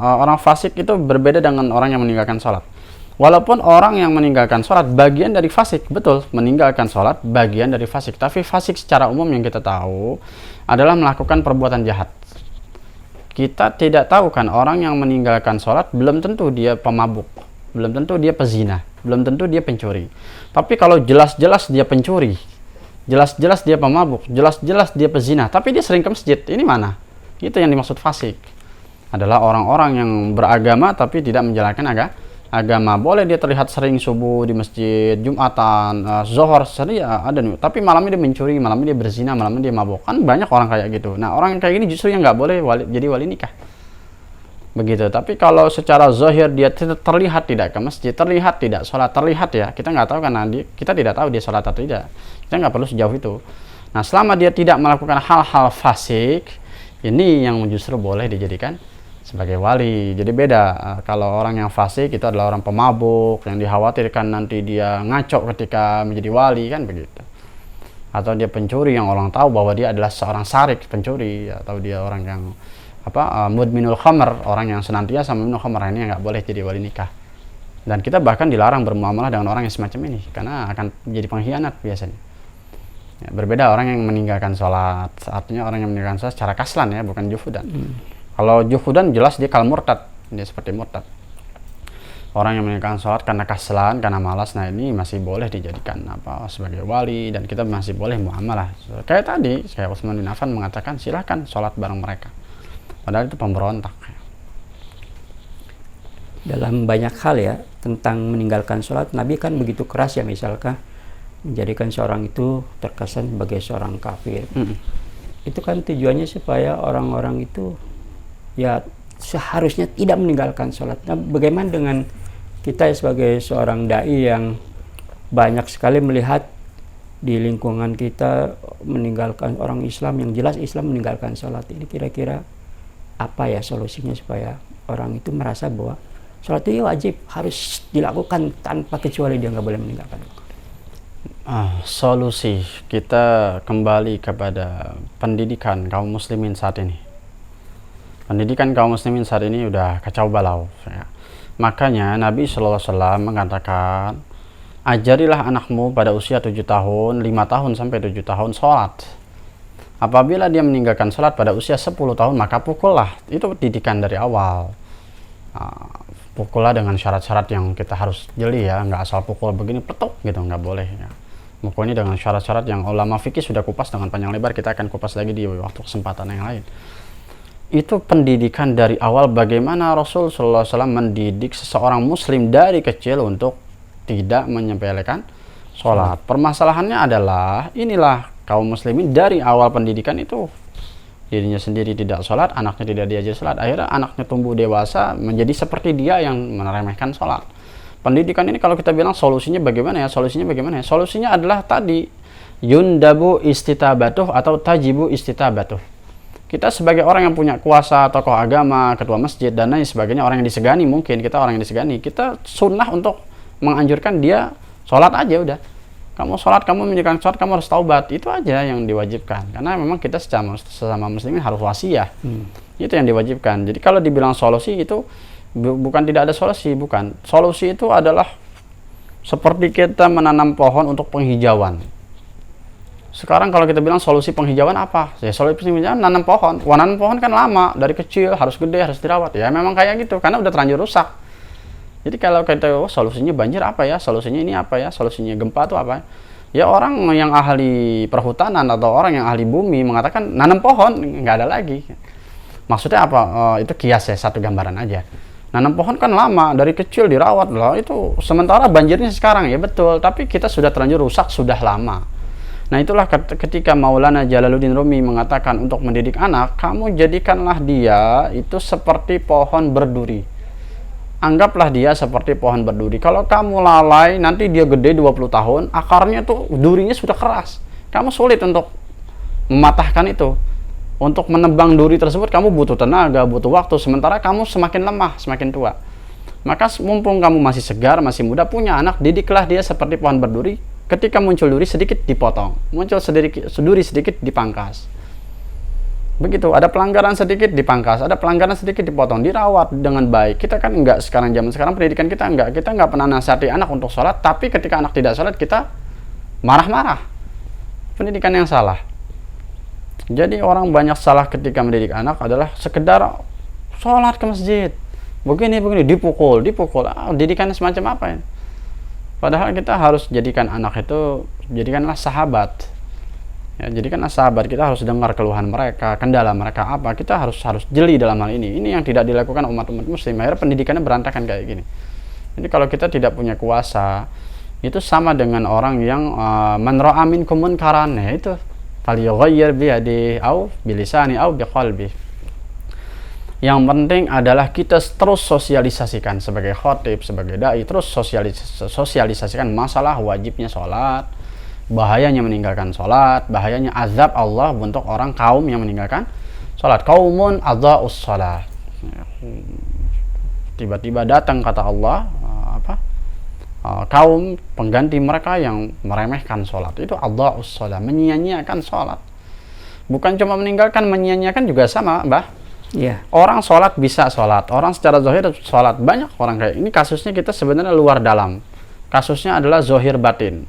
Orang fasik itu berbeda dengan orang yang meninggalkan sholat. Walaupun orang yang meninggalkan sholat bagian dari fasik, betul, meninggalkan sholat bagian dari fasik. Tapi fasik secara umum yang kita tahu adalah melakukan perbuatan jahat. Kita tidak tahu kan orang yang meninggalkan sholat belum tentu dia pemabuk, belum tentu dia pezina, belum tentu dia pencuri. Tapi kalau jelas-jelas dia pencuri, jelas-jelas dia pemabuk, jelas-jelas dia pezina, tapi dia sering ke masjid, ini mana? Itu yang dimaksud fasik. Adalah orang-orang yang beragama tapi tidak menjalankan agama. Boleh dia terlihat sering subuh di masjid, Jumatan, Zohor, sering ada nih. Tapi malamnya dia mencuri, malamnya dia berzina, malamnya dia mabuk. Kan banyak orang kayak gitu. Nah, orang yang kayak gini justru yang nggak boleh jadi wali nikah. Begitu. Tapi kalau secara zahir dia terlihat tidak ke masjid, terlihat tidak sholat, terlihat ya, kita nggak tahu karena kita tidak tahu dia sholat atau tidak. Kita nggak perlu sejauh itu. Nah, selama dia tidak melakukan hal-hal fasik, ini yang justru boleh dijadikan sebagai wali. Jadi beda. Kalau orang yang fasik itu adalah orang pemabuk yang dikhawatirkan nanti dia ngaco ketika menjadi wali, kan begitu. Atau dia pencuri yang orang tahu bahwa dia adalah seorang sarik pencuri, atau dia orang yang mudminul khamr, orang yang senantiasa minum khamr, ini nggak boleh jadi wali nikah. Dan kita bahkan dilarang bermuamalah dengan orang yang semacam ini karena akan menjadi pengkhianat biasanya. Ya, berbeda orang yang meninggalkan sholat, artinya orang yang meninggalkan sholat secara kaslan ya, bukan juhudan. Kalau juhudan jelas dia kal murtad, dia seperti murtad. Orang yang meninggalkan sholat karena kaslan, karena malas, nah ini masih boleh dijadikan sebagai wali dan kita masih boleh muamalah. Kayak tadi, kayak Utsman bin Affan mengatakan silahkan sholat bareng mereka. Padahal itu pemberontak. Dalam banyak hal ya tentang meninggalkan sholat, Nabi kan begitu keras ya, misalkan menjadikan seorang itu terkesan sebagai seorang kafir. Itu kan tujuannya supaya orang-orang itu ya seharusnya tidak meninggalkan sholat. Nah, bagaimana dengan kita sebagai seorang dai yang banyak sekali melihat di lingkungan kita meninggalkan orang Islam yang jelas Islam meninggalkan sholat, ini kira-kira apa ya solusinya supaya orang itu merasa bahwa sholat itu wajib, harus dilakukan tanpa kecuali, dia nggak boleh meninggalkan. Solusi kita kembali kepada pendidikan kaum muslimin saat ini. Pendidikan kaum muslimin saat ini udah kacau balau ya. Makanya Nabi SAW mengatakan, ajarilah anakmu pada usia 7 tahun, 5 tahun sampai 7 tahun sholat. Apabila dia meninggalkan sholat pada usia 10 tahun, maka pukullah. Itu didikan dari awal. Pukullah dengan syarat-syarat yang kita harus jeli ya, nggak asal pukul begini petuk gitu, nggak boleh ya. Pukulnya dengan syarat-syarat yang ulama fikih sudah kupas dengan panjang lebar, kita akan kupas lagi di waktu kesempatan yang lain. Itu pendidikan dari awal, bagaimana Rasul SAW mendidik seseorang muslim dari kecil untuk tidak menyepelekan sholat. Permasalahannya adalah inilah kaum muslimin dari awal pendidikan itu dirinya sendiri tidak sholat, anaknya tidak diajar sholat, akhirnya anaknya tumbuh dewasa menjadi seperti dia yang meremehkan sholat. Pendidikan ini kalau kita bilang solusinya bagaimana ya? Solusinya adalah tadi, yundabu istitabatuh atau tajibu istitabatuh. Kita sebagai orang yang punya kuasa, tokoh agama, ketua masjid dan lain sebagainya, orang yang disegani, mungkin kita orang yang disegani, kita sunnah untuk menganjurkan dia sholat aja udah. Kamu sholat, kamu menjalankan sholat, kamu harus taubat. Itu aja yang diwajibkan. Karena memang kita sesama muslimin harus wasiyah. Itu yang diwajibkan. Jadi kalau dibilang solusi itu bukan tidak ada solusi, bukan. Solusi itu adalah seperti kita menanam pohon untuk penghijauan. Sekarang kalau kita bilang solusi penghijauan apa? Ya solusi penghijauan nanam pohon. Wah, nanam pohon kan lama, dari kecil harus gede, harus dirawat. Ya memang kayak gitu karena udah terlanjur rusak. Jadi kalau kita solusinya banjir apa ya, solusinya ini apa ya, solusinya gempa itu apa ya, orang yang ahli perhutanan atau orang yang ahli bumi mengatakan nanam pohon, nggak ada lagi. Maksudnya apa? Itu kias ya, satu gambaran aja. Nanam pohon kan lama, dari kecil dirawat loh, itu sementara banjirnya sekarang ya betul, tapi kita sudah terlanjur rusak sudah lama. Nah itulah ketika Maulana Jalaluddin Rumi mengatakan untuk mendidik anak, kamu jadikanlah dia itu seperti pohon berduri. Anggaplah dia seperti pohon berduri. Kalau kamu lalai, nanti dia gede 20 tahun, akarnya tuh durinya sudah keras. Kamu sulit untuk mematahkan itu. Untuk menebang duri tersebut kamu butuh tenaga, butuh waktu, sementara kamu semakin lemah, semakin tua. Maka mumpung kamu masih segar, masih muda, punya anak, didiklah dia seperti pohon berduri. Ketika muncul duri sedikit dipotong, muncul duri sedikit dipangkas. Begitu, ada pelanggaran sedikit dipangkas, ada pelanggaran sedikit dipotong, dirawat dengan baik. Kita kan enggak, zaman sekarang pendidikan kita enggak pernah nasihati anak untuk sholat, tapi ketika anak tidak sholat kita marah-marah. Pendidikan yang salah. Jadi orang banyak salah ketika mendidik anak adalah sekedar sholat ke masjid, begini dipukul. Didikannya semacam apa ya? Padahal kita harus jadikan anak itu, jadikanlah sahabat. Ya, jadikanlah sahabat, kita harus dengar keluhan mereka, kendala mereka apa, kita harus jeli dalam hal ini. Ini yang tidak dilakukan umat-umat muslim, akhirnya pendidikannya berantakan kayak gini. Jadi kalau kita tidak punya kuasa, itu sama dengan orang yang man ra'a minkum munkaran, ya itu falyughayyir biyadihi au bilisani au biqalbi. Yang penting adalah kita terus sosialisasikan sebagai khatib, sebagai dai, terus sosialisasikan masalah wajibnya sholat, bahayanya meninggalkan sholat, bahayanya azab Allah untuk orang kaum yang meninggalkan sholat. Qaumun adza'us sholat. Tiba-tiba datang kata Allah, kaum pengganti mereka yang meremehkan sholat. Itu adza'us sholat, menyia-nyiakan sholat. Bukan cuma meninggalkan, menyia-nyiakan juga sama, Mbah. Yeah. Orang sholat bisa sholat, orang secara zahir sholat. Banyak orang kayak ini, kasusnya kita sebenarnya luar dalam. Kasusnya adalah zahir batin.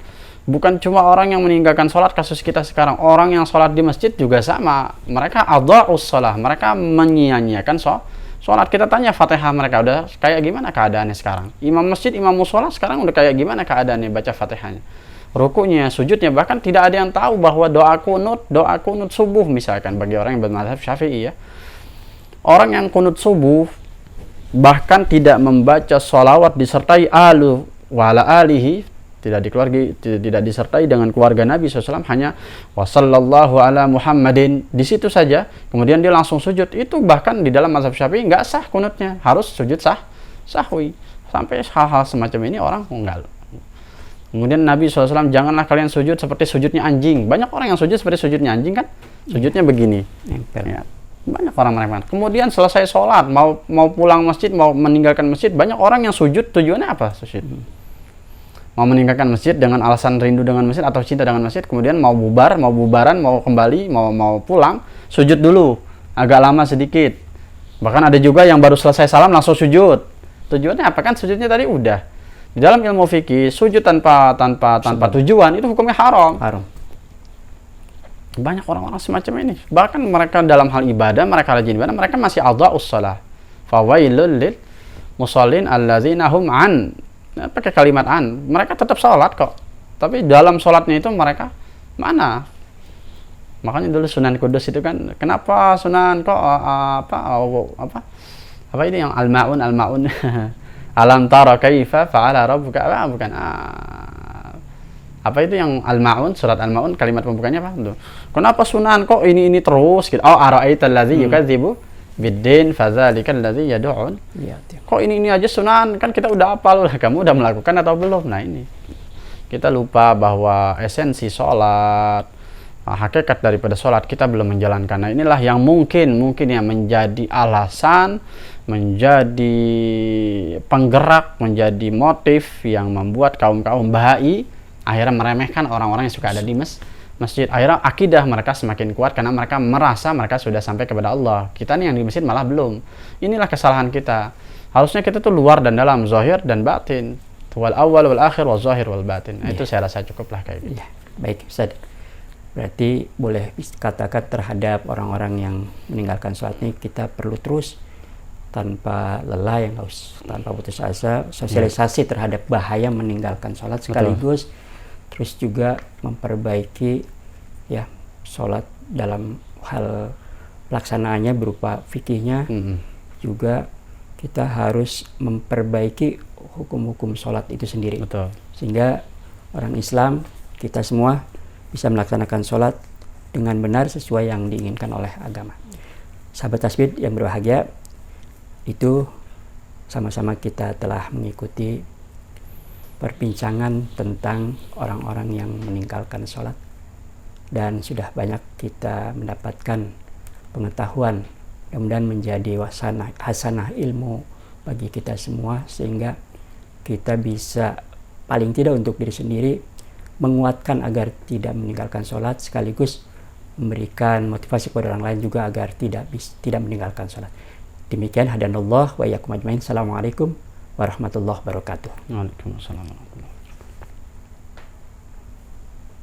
Bukan cuma orang yang meninggalkan sholat, kasus kita sekarang. Orang yang sholat di masjid juga sama. Mereka adza'us sholat, mereka menyia-nyiakan sholat. Kita tanya Fatihah mereka, udah kayak gimana keadaannya sekarang? Imam masjid, imam musola sekarang udah kayak gimana keadaannya baca Fatihahnya? Rukunya, sujudnya, bahkan tidak ada yang tahu bahwa doa kunut subuh misalkan bagi orang yang bermadzhab Syafi'i ya. Orang yang kunut subuh bahkan tidak membaca sholawat disertai alu wala alihi, tidak disertai dengan keluarga Nabi SAW, hanya wassallallahu ala Muhammadin, di situ saja, kemudian dia langsung sujud. Itu bahkan di dalam mazhab Syafi'i nggak sah kunutnya, harus sujud sahwi. Sampai hal-hal semacam ini orang enggak. Kemudian Nabi SAW, janganlah kalian sujud seperti sujudnya anjing. Banyak orang yang sujud seperti sujudnya anjing kan, sujudnya begini. Ya. Banyak orang meremehkan. Kemudian selesai sholat, mau pulang masjid, mau meninggalkan masjid, banyak orang yang sujud tujuannya apa? Sujud. Mau meninggalkan masjid dengan alasan rindu dengan masjid atau cinta dengan masjid, kemudian mau bubaran, mau kembali, mau pulang, sujud dulu, agak lama sedikit. Bahkan ada juga yang baru selesai salam langsung sujud. Tujuannya apa? Kan sujudnya tadi udah. Di dalam ilmu fikih, sujud tanpa tujuan itu hukumnya haram. Banyak orang-orang semacam ini. Bahkan mereka dalam hal ibadah, mereka rajin ibadah, mereka masih adza'us shalah. Fawailul lil musallin alladzina hum an. Pakai kalimat an. Mereka tetap sholat kok. Tapi dalam sholatnya itu mereka mana? Makanya dulu Sunan Kudus itu kan, kenapa Sunan kok apa ini yang al-ma'un alam tara kaifa fa'ala rabbuka, bukan apa itu yang al-ma'un, surat al-ma'un kalimat pembukanya apa tuh? Kenapa Sunan kok ini terus gitu? Oh, ara'aital ladzi yukadzibu bid-din fadzalikal ladzi yad'un. Kok ini aja Sunan, kan kita udah hafal, kamu udah melakukan atau belum? Nah, ini. Kita lupa bahwa esensi sholat, hakikat daripada sholat kita belum menjalankan. Nah, inilah yang mungkin ya menjadi alasan, menjadi penggerak, menjadi motif yang membuat kaum bahai akhirnya meremehkan orang-orang yang suka ada di masjid. Akhirnya akidah mereka semakin kuat karena mereka merasa mereka sudah sampai kepada Allah. Kita nih yang di masjid malah belum. Inilah kesalahan kita. Harusnya kita tuh luar dan dalam, zahir dan batin. Wal awal wal akhir wal zahir wal batin. Nah, itu saya rasa cukup lah kayak gitu. Ya, baik Ustaz. Berarti boleh katakan terhadap orang-orang yang meninggalkan sholat ini kita perlu terus tanpa lelah, yang harus tanpa putus asa, sosialisasi terhadap bahaya meninggalkan sholat sekaligus terus juga memperbaiki ya sholat dalam hal pelaksanaannya berupa fikihnya. Juga kita harus memperbaiki hukum-hukum sholat itu sendiri. Betul. Sehingga orang Islam, kita semua bisa melaksanakan sholat dengan benar sesuai yang diinginkan oleh agama. Sahabat Tasbih yang berbahagia, itu sama-sama kita telah mengikuti perbincangan tentang orang-orang yang meninggalkan sholat, dan sudah banyak kita mendapatkan pengetahuan, mudah-mudahan menjadi hasanah ilmu bagi kita semua, sehingga kita bisa paling tidak untuk diri sendiri menguatkan agar tidak meninggalkan sholat, sekaligus memberikan motivasi kepada orang lain juga agar tidak meninggalkan sholat. Demikian, hadanallah wa iyyakum ajmain. Assalamualaikum warahmatullahi wabarakatuh. Waalaikumsalam warahmatullahi wabarakatuh.